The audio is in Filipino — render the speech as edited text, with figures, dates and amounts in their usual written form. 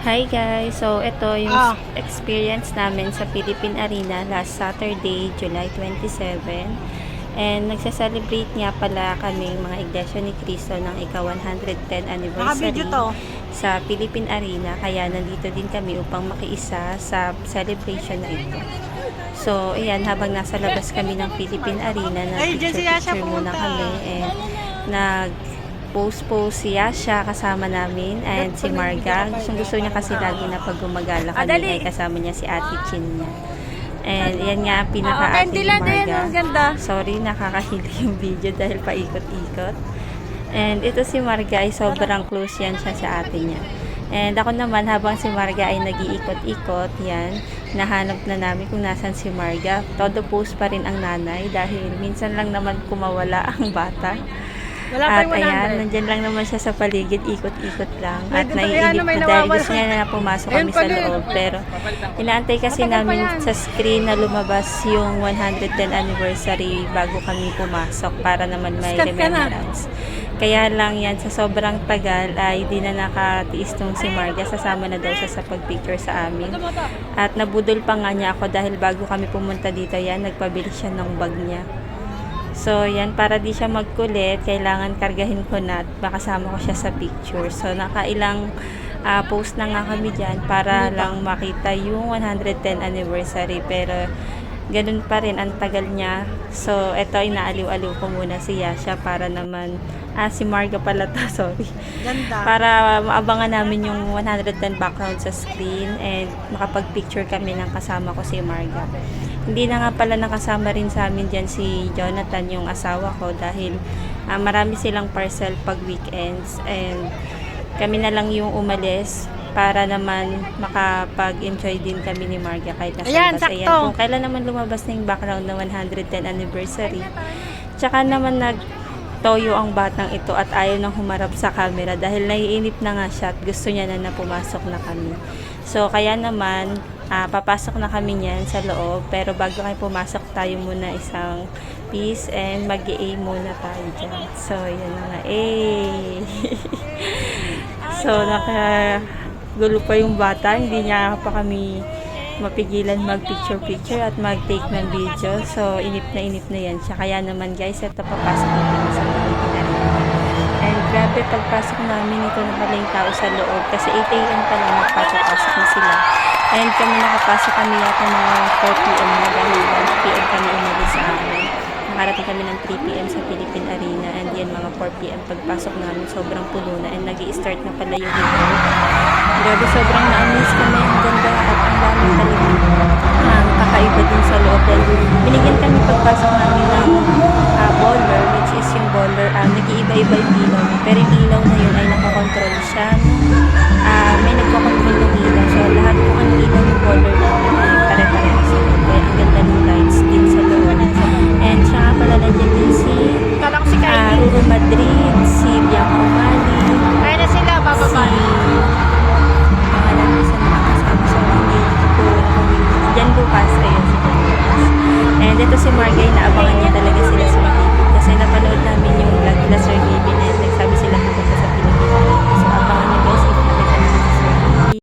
Hi guys! So, ito yung experience namin sa Philippine Arena last Saturday, July 27. And nagsa-celebrate nga pala kaming mga Iglesia ni Cristo ng ika-110 anniversary sa Philippine Arena. Kaya nandito din kami upang makiisa sa celebration na ito. So, ayan, habang nasa labas kami ng Philippine Arena, nag-picture muna kami and post si Yasha kasama namin and si Marga. Gusto niya kasi lagi na pag gumagala kami ay kasama niya si Ate Chin niya. And yan nga pinaka-ate ni Marga. Sorry, nakakahilig yung video dahil paikot-ikot. And ito si Marga ay sobrang close yan siya sa ate niya. And ako naman habang si Marga ay nag-iikot-ikot, yan, nahanap na namin kung nasan si Marga. Todo post pa rin ang nanay dahil minsan lang naman kumawala ang bata. At ayan, nandyan lang naman siya sa paligid, ikot-ikot lang. At naiinip na dahil gusto niya na pumasok kami sa loob. Pero inaantay kasi namin sa screen na lumabas yung 110 anniversary bago kami pumasok para naman may remembrance. Kaya lang yan, sa sobrang tagal ay di na nakatiis tong si Marga. Sasama na daw siya sa pagpicture sa amin. At nabudol pa nga niya ako dahil bago kami pumunta dito yan, nagpabili siya ng bag niya. So, yan, para di siya magkulit, kailangan kargahin ko na at makasama ko siya sa picture. So, nakailang post na nga kami dyan para lang makita yung 110 anniversary. Pero, ganun pa rin, ang tagal niya. So, eto, inaaliw-aliw ko muna si Yasha para naman, si Marga pala to, sorry. Ganda. Para maabangan namin yung 110 background sa screen and makapag-picture kami ng kasama ko si Marga. Hindi na nga pala nakasama rin sa amin dyan si Jonathan, yung asawa ko, dahil marami silang parcel pag weekends and kami na lang yung umalis para naman makapag-enjoy din kami ni Marga kahit nasa labas. Ayan, kung kailan naman lumabas na yung background na 110 anniversary. Tsaka naman nagtoyo ang batang ito at ayaw nang humarap sa camera dahil naiinip na nga siya at gusto niya na pumasok na kami. So, kaya naman, papasok na kami niyan sa loob. Pero bago kayo pumasok, tayo muna isang peace and mag-i-A muna tayo dyan. So, yan na nga. So, nakagulo pa yung bata. Hindi niya pa kami mapigilan mag-picture-picture at mag-take ng video. So, inip na yan siya. Kaya naman guys, ito papasok na kami sa loob. And grabe, pagpasok namin, ito na pala yung tao sa loob. Kasi 8 AM pa lang magpasok na sila. And kami nakapasok kami yata mga 4 PM na dahil 1 PM kami umalis sa amin. Nakarating kami ng 3 PM sa Philippine Arena and yan mga 4 PM pagpasok namin sobrang puno na and nag-i-start na pala yung event. Grabe, sobrang na-amaze kami. Ang ganda at ang dami talaga kakaiba din sa loob. Dahil binigyan kami pagpasok namin ng baller, which is yung baller, nag-iiba-iba yung ilaw. Pero yung ilaw na yun ay nakakontrol siya. May nagkakontrol ng ilaw. So, lahat kung anong ilaw yung baller namin ay pare-pareho sila. Kaya ang ganda ng lights din sa loob. And siya nga pala nandiyan din si Ruru Madrid, si Bianca Umali, Kaya na sila, bababa. pangalan ko sa mga kasama. So, hindi ko dyan bukas. Ayun, si dyan bukas. And ito si Marga, naabangan niya talaga sila sa mga kasi napanood namin yung vlog nila Sir